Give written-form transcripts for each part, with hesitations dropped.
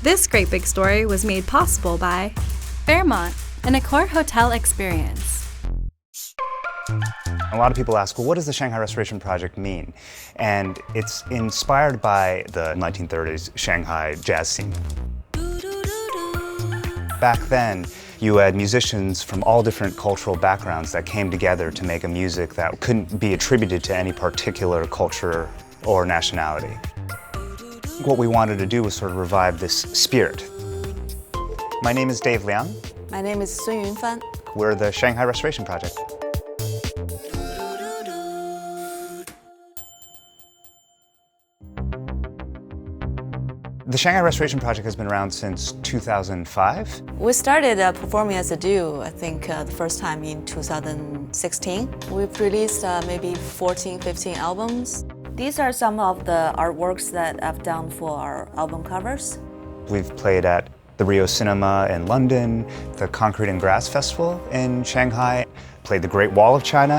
This great big story was made possible by Fairmont, an Accor hotel experience. A lot of people ask, well, what does the Shanghai Restoration Project mean? And it's inspired by the 1930s Shanghai jazz scene. Back then, you had musicians from all different cultural backgrounds that came together to make a music that couldn't be attributed to any particular culture or nationality. What we wanted to do was sort of revive this spirit. My name is Dave Liang. My name is Sun Yunfan. We're the Shanghai Restoration Project. The Shanghai Restoration Project has been around since 2005. We started performing as a duo, I think the first time in 2016. We've released maybe 14, 15 albums. These are some of the artworks that I've done for our album covers. We've played at the Rio Cinema in London, the Concrete and Grass Festival in Shanghai, played the Great Wall of China.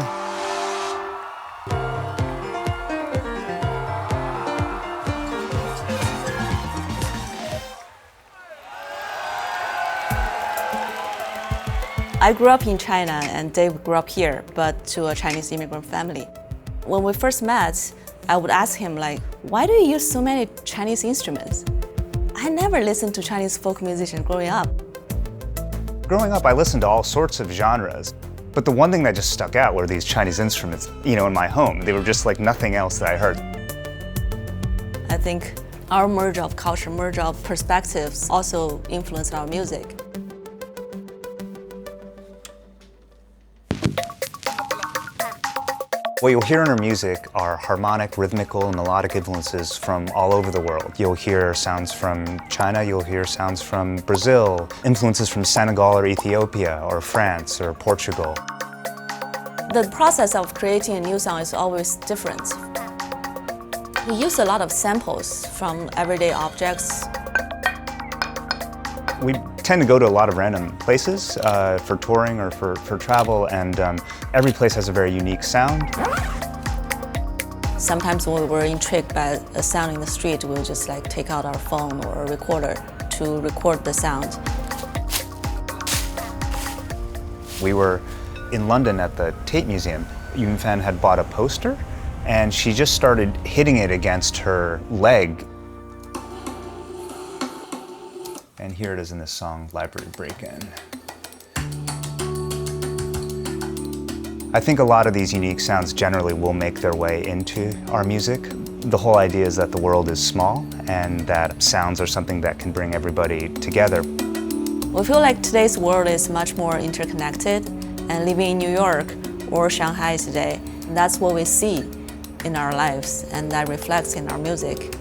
I grew up in China and Dave grew up here, but to a Chinese immigrant family. When we first met, I would ask him why do you use so many Chinese instruments? I never listened to Chinese folk musicians growing up. Growing up, I listened to all sorts of genres, but the one thing that just stuck out were these Chinese instruments, in my home. They were just like nothing else that I heard. I think our merge of culture, merge of perspectives also influenced our music. What you'll hear in our music are harmonic, rhythmical, and melodic influences from all over the world. You'll hear sounds from China, you'll hear sounds from Brazil, influences from Senegal or Ethiopia or France or Portugal. The process of creating a new song is always different. We use a lot of samples from everyday objects. We tend to go to a lot of random places for touring or for travel, and every place has a very unique sound. Sometimes when we're intrigued by a sound in the street, we'll just take out our phone or a recorder to record the sound. We were in London at the Tate Museum. Yunfan had bought a poster, and she just started hitting it against her leg. And here it is in this song, Library Break-In. I think a lot of these unique sounds generally will make their way into our music. The whole idea is that the world is small and that sounds are something that can bring everybody together. We feel like today's world is much more interconnected, and living in New York or Shanghai today, that's what we see in our lives, and that reflects in our music.